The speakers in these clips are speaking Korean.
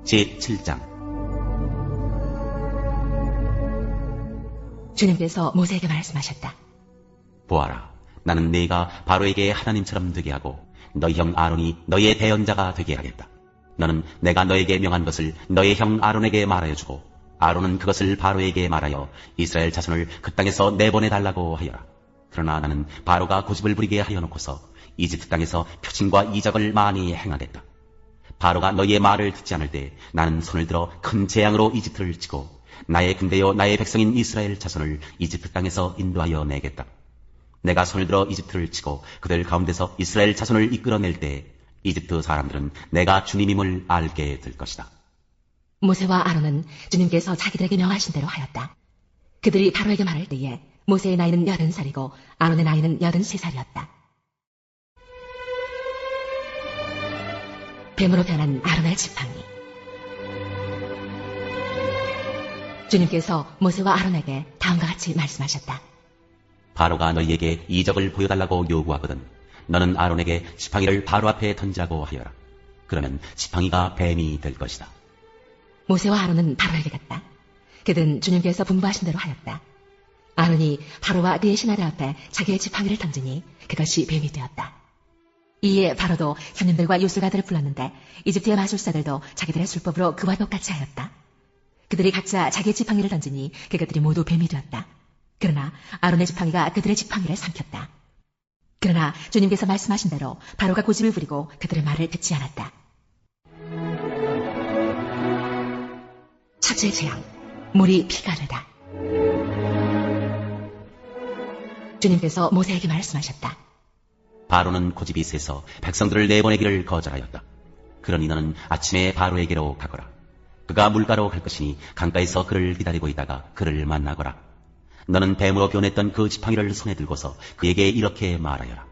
제7장. 주님께서 모세에게 말씀하셨다. 보아라, 나는 네가 바로에게 하나님처럼 되게 하고 너희 형 아론이 너희의 대언자가 되게 하겠다. 너는 내가 너에게 명한 것을 너희 형 아론에게 말하여 주고 아론은 그것을 바로에게 말하여 이스라엘 자손을 그 땅에서 내보내달라고 하여라. 그러나 나는 바로가 고집을 부리게 하여 놓고서 이집트 땅에서 표징과 이적을 많이 행하겠다. 바로가 너희의 말을 듣지 않을 때 나는 손을 들어 큰 재앙으로 이집트를 치고 나의 군대요 나의 백성인 이스라엘 자손을 이집트 땅에서 인도하여 내겠다. 내가 손을 들어 이집트를 치고 그들 가운데서 이스라엘 자손을 이끌어낼 때 이집트 사람들은 내가 주님임을 알게 될 것이다. 모세와 아론은 주님께서 자기들에게 명하신 대로 하였다. 그들이 바로에게 말할 때에 모세의 나이는 80살이고 아론의 나이는 83살이었다. 뱀으로 변한 아론의 지팡이. 주님께서 모세와 아론에게 다음과 같이 말씀하셨다. 바로가 너희에게 이적을 보여달라고 요구하거든 너는 아론에게 지팡이를 바로 앞에 던지라고 하여라. 그러면 지팡이가 뱀이 될 것이다. 모세와 아론은 바로에게 갔다. 그들은 주님께서 분부하신 대로 하였다. 아론이 바로와 그의 신하들 앞에 자기의 지팡이를 던지니 그것이 뱀이 되었다. 이에 바로도 형님들과 요술가들을 불렀는데 이집트의 마술사들도 자기들의 술법으로 그와 똑같이 하였다. 그들이 각자 자기의 지팡이를 던지니 그것들이 모두 뱀이 되었다. 그러나 아론의 지팡이가 그들의 지팡이를 삼켰다. 그러나 주님께서 말씀하신 대로 바로가 고집을 부리고 그들의 말을 듣지 않았다. 첫째 재앙, 물이 피가 되다. 주님께서 모세에게 말씀하셨다. 바로는 고집이 세서 백성들을 내보내기를 거절하였다. 그러니 너는 아침에 바로에게로 가거라. 그가 물가로 갈 것이니 강가에서 그를 기다리고 있다가 그를 만나거라. 너는 뱀으로 변했던 그 지팡이를 손에 들고서 그에게 이렇게 말하여라.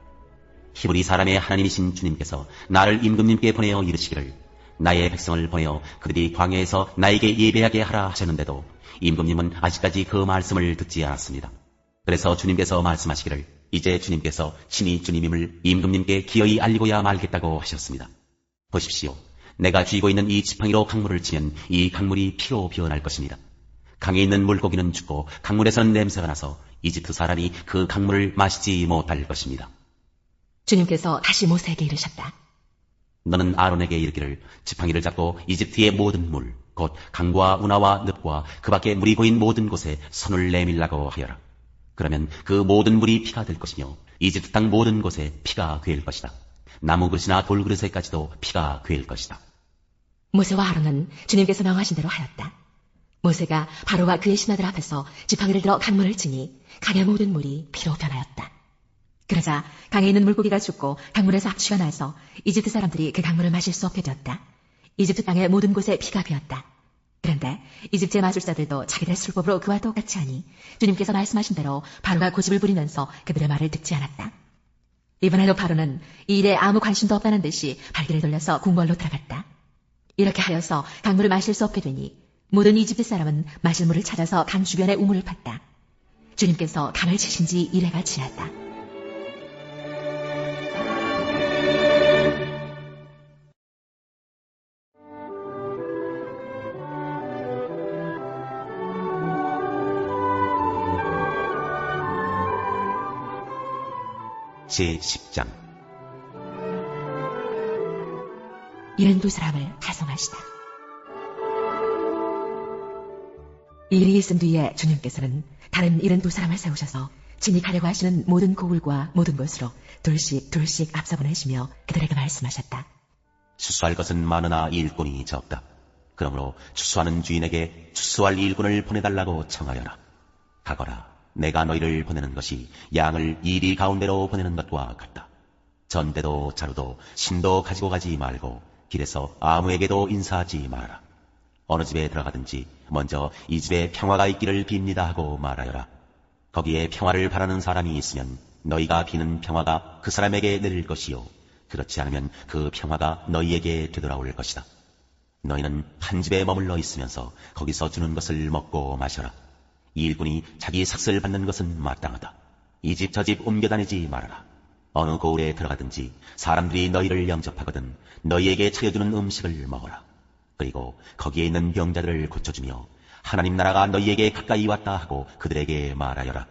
히브리 사람의 하나님이신 주님께서 나를 임금님께 보내어 이르시기를 나의 백성을 보내어 그들이 광야에서 나에게 예배하게 하라 하셨는데도 임금님은 아직까지 그 말씀을 듣지 않았습니다. 그래서 주님께서 말씀하시기를 이제 주님께서 친히 주님임을 임금님께 기어이 알리고야 말겠다고 하셨습니다. 보십시오. 내가 쥐고 있는 이 지팡이로 강물을 치면 이 강물이 피로 변할 것입니다. 강에 있는 물고기는 죽고 강물에서는 냄새가 나서 이집트 사람이 그 강물을 마시지 못할 것입니다. 주님께서 다시 모세에게 이르셨다. 너는 아론에게 이르기를 지팡이를 잡고 이집트의 모든 물, 곧 강과 운하와 늪과 그 밖에 물이 고인 모든 곳에 손을 내밀라고 하여라. 그러면 그 모든 물이 피가 될 것이며 이집트 땅 모든 곳에 피가 괴일 것이다. 나무 그릇이나 돌 그릇에까지도 피가 괴일 것이다. 모세와 아론은 주님께서 명하신 대로 하였다. 모세가 바로와 그의 신하들 앞에서 지팡이를 들어 강물을 치니 강의 모든 물이 피로 변하였다. 그러자 강에 있는 물고기가 죽고 강물에서 악취가 나서 이집트 사람들이 그 강물을 마실 수 없게 되었다. 이집트 땅의 모든 곳에 피가 비었다. 그런데 이집트의 마술사들도 자기들의 술법으로 그와 똑같이 하니 주님께서 말씀하신 대로 바로가 고집을 부리면서 그들의 말을 듣지 않았다. 이번에도 바로는 이 일에 아무 관심도 없다는 듯이 발길을 돌려서 궁궐로 들어갔다. 이렇게 하여서 강물을 마실 수 없게 되니 모든 이집트 사람은 마실 물을 찾아서 강 주변에 우물을 팠다. 주님께서 강을 치신 지 이래가 지났다. 제10장. 72사람을 파송하시다. 이 일이 있은 뒤에 주님께서는 다른 72사람을 세우셔서 친히 가려고 하시는 모든 고을과 모든 곳으로 둘씩 앞서 보내시며 그들에게 말씀하셨다. 추수할 것은 많으나 일꾼이 적다. 그러므로 추수하는 주인에게 추수할 일꾼을 보내달라고 청하여라. 가거라. 내가 너희를 보내는 것이 양을 이리 가운데로 보내는 것과 같다. 전대도 자루도 신도 가지고 가지 말고 길에서 아무에게도 인사하지 말아라. 어느 집에 들어가든지 먼저 이 집에 평화가 있기를 빕니다 하고 말하여라. 거기에 평화를 바라는 사람이 있으면 너희가 비는 평화가 그 사람에게 내릴 것이요 그렇지 않으면 그 평화가 너희에게 되돌아올 것이다. 너희는 한 집에 머물러 있으면서 거기서 주는 것을 먹고 마셔라. 이 일꾼이 자기 삭슬 받는 것은 마땅하다. 이 집 저 집 옮겨다니지 말아라. 어느 고을에 들어가든지 사람들이 너희를 영접하거든 너희에게 차려주는 음식을 먹어라. 그리고 거기에 있는 병자들을 고쳐주며 하나님 나라가 너희에게 가까이 왔다 하고 그들에게 말하여라.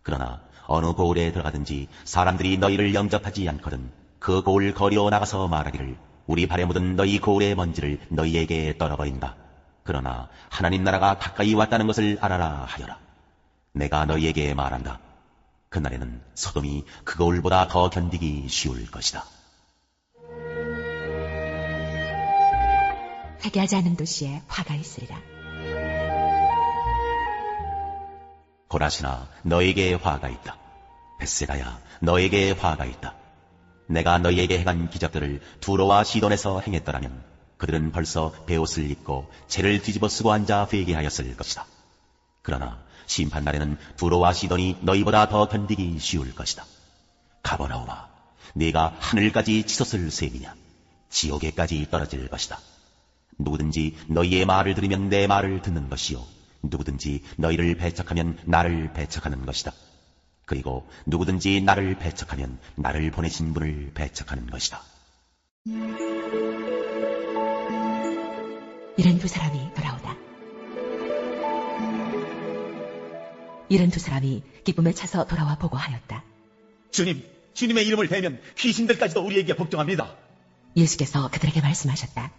그러나 어느 고을에 들어가든지 사람들이 너희를 영접하지 않거든 그 고을 거리로 나가서 말하기를 우리 발에 묻은 너희 고을의 먼지를 너희에게 떨어버린다. 그러나 하나님 나라가 가까이 왔다는 것을 알아라 하여라. 내가 너희에게 말한다. 그날에는 소돔이 그 거울보다 더 견디기 쉬울 것이다. 회개하지 않은 도시에 화가 있으리라. 고라시나 너에게 화가 있다. 벳세다야 너에게 화가 있다. 내가 너희에게 행한 기적들을 두로와 시돈에서 행했더라면 그들은 벌써 베옷을 입고 채를 뒤집어 쓰고 앉아 회개하였을 것이다. 그러나 심판날에는 두로와 시돈이 너희보다 더 견디기 쉬울 것이다. 가버나움아, 네가 하늘까지 치솟을 셈이냐? 지옥에까지 떨어질 것이다. 누구든지 너희의 말을 들으면 내 말을 듣는 것이요 누구든지 너희를 배척하면 나를 배척하는 것이다. 그리고 누구든지 나를 배척하면 나를 보내신 분을 배척하는 것이다. 이런 두 사람이 돌아오다. 이런 두 사람이 기쁨에 차서 돌아와 보고하였다. 주님, 주님의 이름을 대면 귀신들까지도 우리에게 복종합니다. 예수께서 그들에게 말씀하셨다.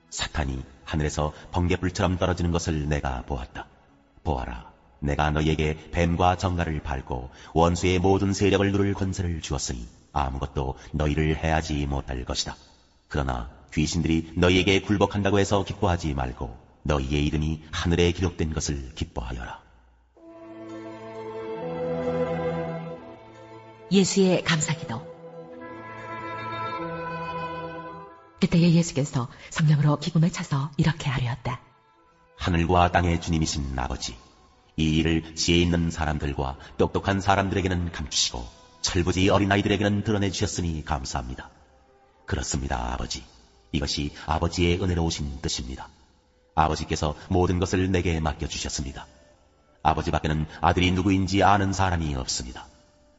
사탄이 하늘에서 번개불처럼 떨어지는 것을 내가 보았다. 보아라, 내가 너희에게 뱀과 정갈을 밟고 원수의 모든 세력을 누를 권세를 주었으니 아무것도 너희를 해하지 못할 것이다. 그러나 귀신들이 너희에게 굴복한다고 해서 기뻐하지 말고 너희의 이름이 하늘에 기록된 것을 기뻐하여라. 예수의 감사기도. 그때에 예수께서 성령으로 기쁨에 차서 이렇게 아뢰었다. 하늘과 땅의 주님이신 아버지, 이 일을 지혜 있는 사람들과 똑똑한 사람들에게는 감추시고 철부지 어린아이들에게는 드러내주셨으니 감사합니다. 그렇습니다, 아버지. 이것이 아버지의 은혜로우신 뜻입니다. 아버지께서 모든 것을 내게 맡겨주셨습니다. 아버지 밖에는 아들이 누구인지 아는 사람이 없습니다.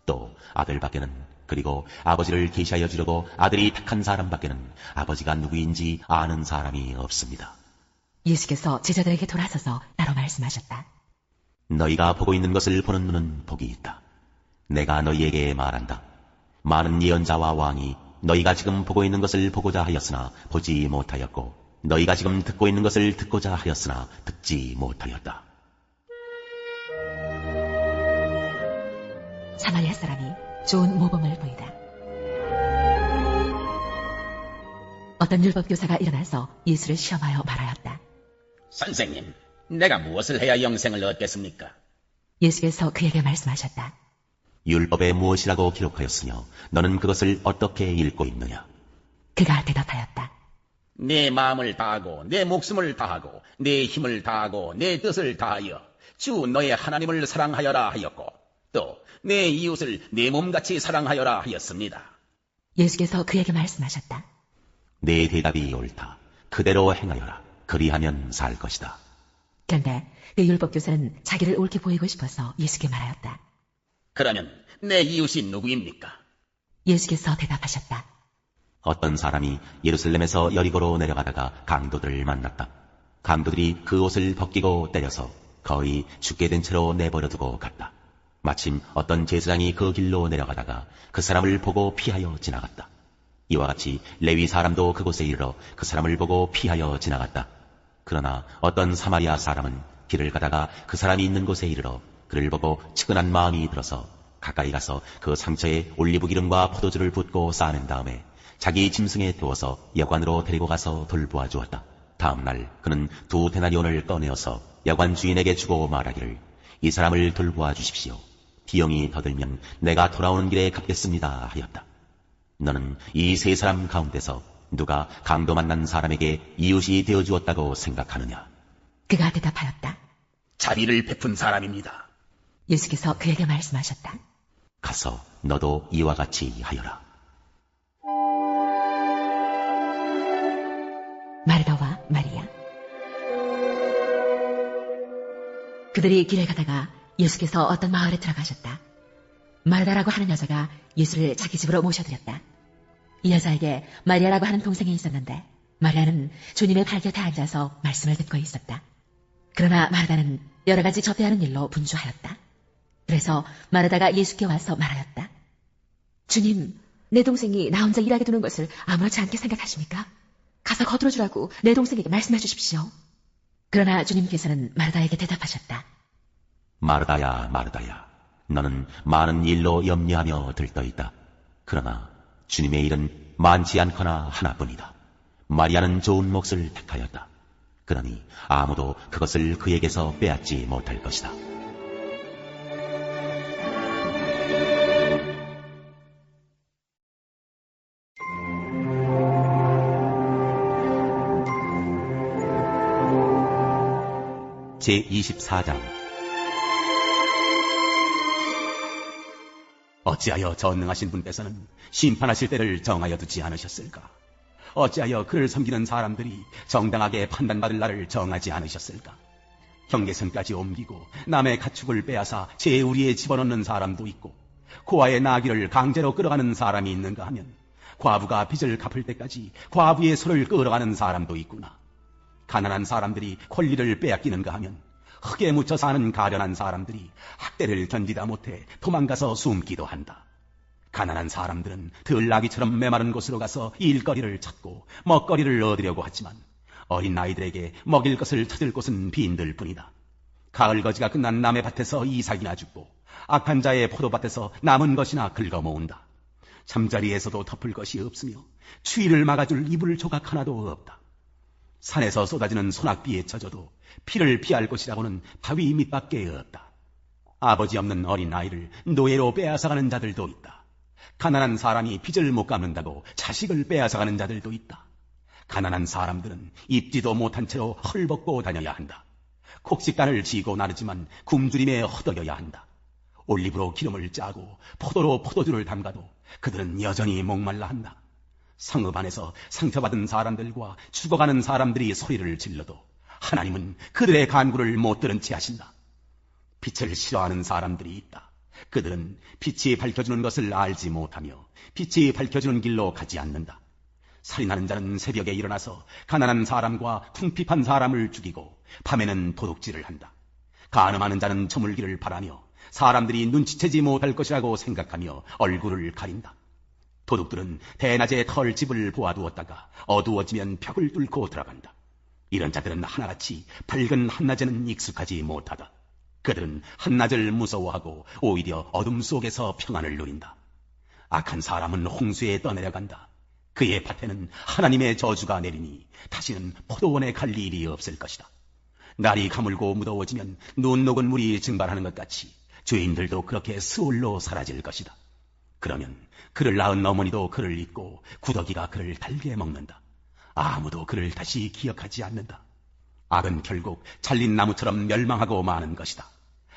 또 아들 밖에는, 그리고 아버지를 계시하여 주려고 아들이 택한 사람 밖에는 아버지가 누구인지 아는 사람이 없습니다. 예수께서 제자들에게 돌아서서 따로 말씀하셨다. 너희가 보고 있는 것을 보는 눈은 복이 있다. 내가 너희에게 말한다. 많은 예언자와 왕이 너희가 지금 보고 있는 것을 보고자 하였으나 보지 못하였고 너희가 지금 듣고 있는 것을 듣고자 하였으나 듣지 못하였다. 사마리아 사람이 좋은 모범을 보이다. 어떤 율법교사가 일어나서 예수를 시험하여 말하였다. 선생님, 내가 무엇을 해야 영생을 얻겠습니까? 예수께서 그에게 말씀하셨다. 율법에 무엇이라고 기록하였으며 너는 그것을 어떻게 읽고 있느냐? 그가 대답하였다. 내 마음을 다하고 내 목숨을 다하고 내 힘을 다하고 내 뜻을 다하여 주 너의 하나님을 사랑하여라 하였고 또 내 이웃을 내 몸같이 사랑하여라 하였습니다. 예수께서 그에게 말씀하셨다. 내 대답이 옳다. 그대로 행하여라. 그리하면 살 것이다. 그런데 그 율법교사는 자기를 옳게 보이고 싶어서 예수께 말하였다. 그러면 내 이웃이 누구입니까? 예수께서 대답하셨다. 어떤 사람이 예루살렘에서 여리고로 내려가다가 강도들을 만났다. 강도들이 그 옷을 벗기고 때려서 거의 죽게 된 채로 내버려두고 갔다. 마침 어떤 제사장이 그 길로 내려가다가 그 사람을 보고 피하여 지나갔다. 이와 같이 레위 사람도 그곳에 이르러 그 사람을 보고 피하여 지나갔다. 그러나 어떤 사마리아 사람은 길을 가다가 그 사람이 있는 곳에 이르러 그를 보고 측은한 마음이 들어서 가까이 가서 그 상처에 올리브 기름과 포도주를 붓고 쌓아낸 다음에 자기 짐승에 태워서 여관으로 데리고 가서 돌보아 주었다. 다음 날 그는 2 데나리온을 꺼내어서 여관 주인에게 주고 말하기를 이 사람을 돌보아 주십시오. 비용이 더 들면 내가 돌아오는 길에 갚겠습니다 하였다. 너는 이 3 사람 가운데서 누가 강도 만난 사람에게 이웃이 되어주었다고 생각하느냐? 그가 대답하였다. 자비를 베푼 사람입니다. 예수께서 그에게 말씀하셨다. 가서 너도 이와 같이 하여라. 마르다와 마리아. 그들이 길에 가다가 예수께서 어떤 마을에 들어가셨다. 마르다라고 하는 여자가 예수를 자기 집으로 모셔드렸다. 이 여자에게 마리아라고 하는 동생이 있었는데 마리아는 주님의 발 곁에 앉아서 말씀을 듣고 있었다. 그러나 마르다는 여러 가지 접대하는 일로 분주하였다. 그래서 마르다가 예수께 와서 말하였다. 주님, 내 동생이 나 혼자 일하게 두는 것을 아무렇지 않게 생각하십니까? 가서 거들어주라고 내 동생에게 말씀해 주십시오. 그러나 주님께서는 마르다에게 대답하셨다. 마르다야, 마르다야, 너는 많은 일로 염려하며 들떠있다. 그러나 주님의 일은 많지 않거나 하나뿐이다. 마리아는 좋은 몫을 택하였다. 그러니 아무도 그것을 그에게서 빼앗지 못할 것이다. 제24장. 어찌하여 전능하신 분께서는 심판하실 때를 정하여 두지 않으셨을까? 어찌하여 그를 섬기는 사람들이 정당하게 판단받을 날을 정하지 않으셨을까? 경계선까지 옮기고 남의 가축을 빼앗아 제 우리에 집어넣는 사람도 있고, 고아의 나귀를 강제로 끌어가는 사람이 있는가 하면 과부가 빚을 갚을 때까지 과부의 소를 끌어가는 사람도 있구나. 가난한 사람들이 권리를 빼앗기는가 하면 흙에 묻혀 사는 가련한 사람들이 학대를 견디다 못해 도망가서 숨기도 한다. 가난한 사람들은 들나귀처럼 메마른 곳으로 가서 일거리를 찾고 먹거리를 얻으려고 하지만 어린 아이들에게 먹일 것을 찾을 곳은 빈들 뿐이다. 가을거지가 끝난 남의 밭에서 이삭이나 줍고 악한 자의 포도밭에서 남은 것이나 긁어모은다. 잠자리에서도 덮을 것이 없으며 추위를 막아줄 이불 조각 하나도 없다. 산에서 쏟아지는 소낙비에 젖어도 피를 피할 곳이라고는 바위 밑밖에 없다. 아버지 없는 어린 아이를 노예로 빼앗아가는 자들도 있다. 가난한 사람이 빚을 못 갚는다고 자식을 빼앗아가는 자들도 있다. 가난한 사람들은 입지도 못한 채로 헐벗고 다녀야 한다. 곡식단을 지고 나르지만 굶주림에 허덕여야 한다. 올리브로 기름을 짜고 포도로 포도주를 담가도 그들은 여전히 목말라 한다. 성읍 안에서 상처받은 사람들과 죽어가는 사람들이 소리를 질러도 하나님은 그들의 간구를 못 들은 채 하신다. 빛을 싫어하는 사람들이 있다. 그들은 빛이 밝혀주는 것을 알지 못하며 빛이 밝혀주는 길로 가지 않는다. 살인하는 자는 새벽에 일어나서 가난한 사람과 궁핍한 사람을 죽이고 밤에는 도둑질을 한다. 간음하는 자는 저물기를 바라며 사람들이 눈치채지 못할 것이라고 생각하며 얼굴을 가린다. 도둑들은 대낮에 털집을 보아두었다가 어두워지면 벽을 뚫고 들어간다. 이런 자들은 하나같이 밝은 한낮에는 익숙하지 못하다. 그들은 한낮을 무서워하고 오히려 어둠 속에서 평안을 누린다. 악한 사람은 홍수에 떠내려간다. 그의 밭에는 하나님의 저주가 내리니 다시는 포도원에 갈 일이 없을 것이다. 날이 가물고 무더워지면 눈 녹은 물이 증발하는 것 같이 죄인들도 그렇게 스올로 사라질 것이다. 그러면 그를 낳은 어머니도 그를 잊고 구더기가 그를 달게 먹는다. 아무도 그를 다시 기억하지 않는다. 악은 결국 잘린 나무처럼 멸망하고 마는 것이다.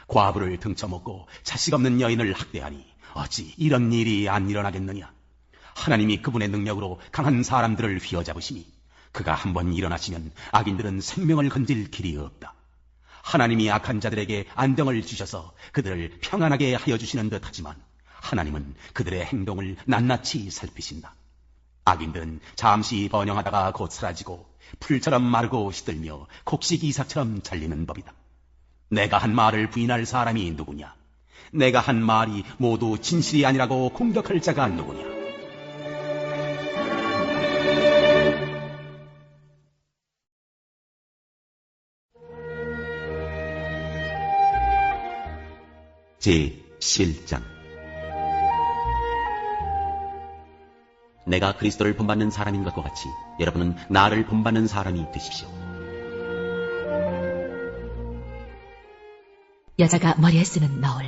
과부를 등쳐먹고 자식 없는 여인을 학대하니 어찌 이런 일이 안 일어나겠느냐. 하나님이 그분의 능력으로 강한 사람들을 휘어잡으시니 그가 한번 일어나시면 악인들은 생명을 건질 길이 없다. 하나님이 악한 자들에게 안정을 주셔서 그들을 평안하게 하여 주시는 듯 하지만 하나님은 그들의 행동을 낱낱이 살피신다. 악인들은 잠시 번영하다가 곧 사라지고 풀처럼 마르고 시들며 곡식 이삭처럼 잘리는 법이다. 내가 한 말을 부인할 사람이 누구냐? 내가 한 말이 모두 진실이 아니라고 공격할 자가 누구냐? 제11장. 내가 그리스도를 본받는 사람인 것과 같이 여러분은 나를 본받는 사람이 되십시오. 여자가 머리에 쓰는 너울.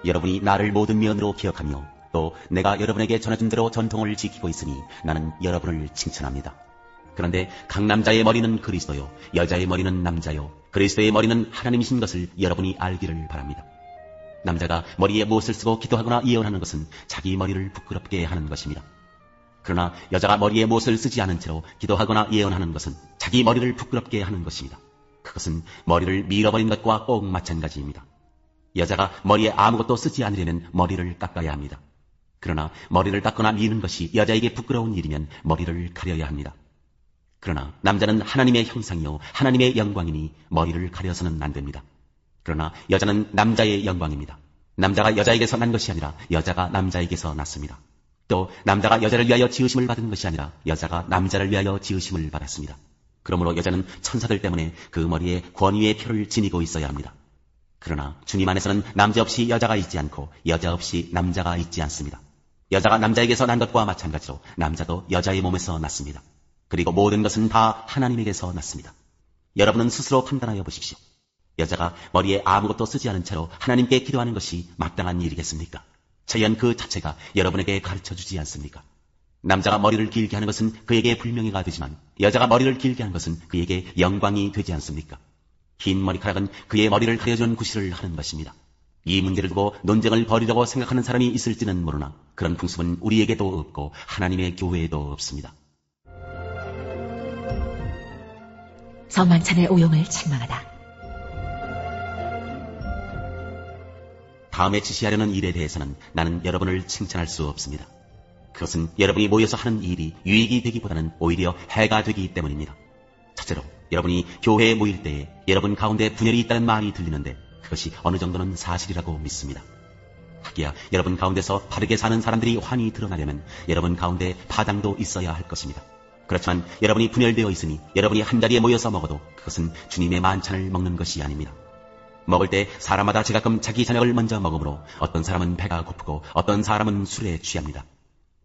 여러분이 나를 모든 면으로 기억하며 또 내가 여러분에게 전해준 대로 전통을 지키고 있으니 나는 여러분을 칭찬합니다. 그런데 각 남자의 머리는 그리스도요, 여자의 머리는 남자요, 그리스도의 머리는 하나님이신 것을 여러분이 알기를 바랍니다. 남자가 머리에 못을 쓰고 기도하거나 예언하는 것은 자기 머리를 부끄럽게 하는 것입니다. 그러나 여자가 머리에 못을 쓰지 않은 채로 기도하거나 예언하는 것은 자기 머리를 부끄럽게 하는 것입니다. 그것은 머리를 밀어버린 것과 꼭 마찬가지입니다. 여자가 머리에 아무것도 쓰지 않으려면 머리를 깎아야 합니다. 그러나 머리를 닦거나 미는 것이 여자에게 부끄러운 일이면 머리를 가려야 합니다. 그러나 남자는 하나님의 형상이요 하나님의 영광이니 머리를 가려서는 안 됩니다. 그러나 여자는 남자의 영광입니다. 남자가 여자에게서 난 것이 아니라 여자가 남자에게서 났습니다. 또 남자가 여자를 위하여 지으심을 받은 것이 아니라 여자가 남자를 위하여 지으심을 받았습니다. 그러므로 여자는 천사들 때문에 그 머리에 권위의 표를 지니고 있어야 합니다. 그러나 주님 안에서는 남자 없이 여자가 있지 않고 여자 없이 남자가 있지 않습니다. 여자가 남자에게서 난 것과 마찬가지로 남자도 여자의 몸에서 났습니다. 그리고 모든 것은 다 하나님에게서 났습니다. 여러분은 스스로 판단하여 보십시오. 여자가 머리에 아무것도 쓰지 않은 채로 하나님께 기도하는 것이 마땅한 일이겠습니까? 자연 그 자체가 여러분에게 가르쳐주지 않습니까? 남자가 머리를 길게 하는 것은 그에게 불명예가 되지만 여자가 머리를 길게 하는 것은 그에게 영광이 되지 않습니까? 긴 머리카락은 그의 머리를 가려주는 구실을 하는 것입니다. 이 문제를 두고 논쟁을 벌이려고 생각하는 사람이 있을지는 모르나 그런 풍습은 우리에게도 없고 하나님의 교회에도 없습니다. 성만찬의 오용을 책망하다. 다음에 지시하려는 일에 대해서는 나는 여러분을 칭찬할 수 없습니다. 그것은 여러분이 모여서 하는 일이 유익이 되기보다는 오히려 해가 되기 때문입니다. 첫째로 여러분이 교회에 모일 때에 여러분 가운데 분열이 있다는 말이 들리는데 그것이 어느 정도는 사실이라고 믿습니다. 하기야 여러분 가운데서 바르게 사는 사람들이 환히 드러나려면 여러분 가운데 파당도 있어야 할 것입니다. 그렇지만 여러분이 분열되어 있으니 여러분이 한자리에 모여서 먹어도 그것은 주님의 만찬을 먹는 것이 아닙니다. 먹을 때 사람마다 제각각 자기 저녁을 먼저 먹으므로 어떤 사람은 배가 고프고 어떤 사람은 술에 취합니다.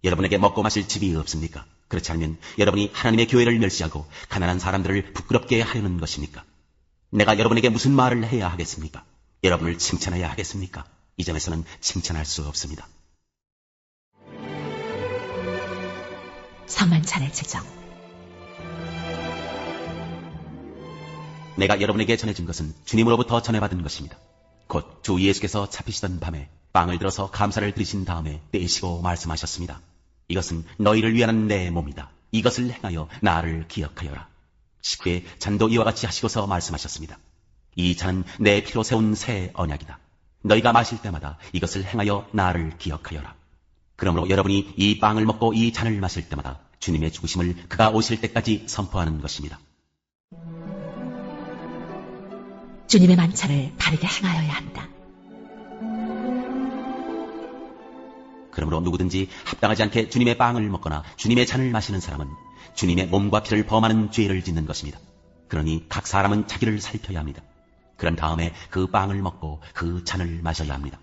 여러분에게 먹고 마실 집이 없습니까? 그렇지 않으면 여러분이 하나님의 교회를 멸시하고 가난한 사람들을 부끄럽게 하려는 것입니까? 내가 여러분에게 무슨 말을 해야 하겠습니까? 여러분을 칭찬해야 하겠습니까? 이 점에서는 칭찬할 수 없습니다. 성만찬의 제정. 내가 여러분에게 전해준 것은 주님으로부터 전해받은 것입니다. 곧 주 예수께서 잡히시던 밤에 빵을 들어서 감사를 드리신 다음에 떼시고 말씀하셨습니다. 이것은 너희를 위한 내 몸이다. 이것을 행하여 나를 기억하여라. 식후에 잔도 이와 같이 하시고서 말씀하셨습니다. 이 잔은 내 피로 세운 새 언약이다. 너희가 마실 때마다 이것을 행하여 나를 기억하여라. 그러므로 여러분이 이 빵을 먹고 이 잔을 마실 때마다 주님의 죽으심을 그가 오실 때까지 선포하는 것입니다. 주님의 만찬을 바르게 행하여야 한다. 그러므로 누구든지 합당하지 않게 주님의 빵을 먹거나 주님의 잔을 마시는 사람은 주님의 몸과 피를 범하는 죄를 짓는 것입니다. 그러니 각 사람은 자기를 살펴야 합니다. 그런 다음에 그 빵을 먹고 그 잔을 마셔야 합니다.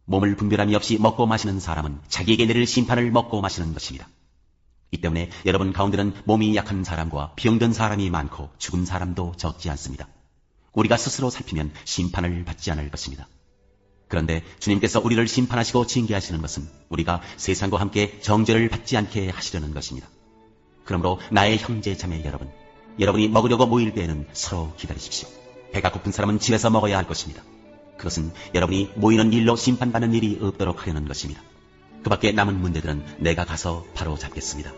몸을 분별함이 없이 먹고 마시는 사람은 자기에게 내릴 심판을 먹고 마시는 것입니다. 이 때문에 여러분 가운데는 몸이 약한 사람과 병든 사람이 많고 죽은 사람도 적지 않습니다. 우리가 스스로 살피면 심판을 받지 않을 것입니다. 그런데 주님께서 우리를 심판하시고 징계하시는 것은 우리가 세상과 함께 정죄를 받지 않게 하시려는 것입니다. 그러므로 나의 형제 자매 여러분, 여러분이 먹으려고 모일 때에는 서로 기다리십시오. 배가 고픈 사람은 집에서 먹어야 할 것입니다. 그것은 여러분이 모이는 일로 심판받는 일이 없도록 하려는 것입니다. 그 밖에 남은 문제들은 내가 가서 바로 잡겠습니다.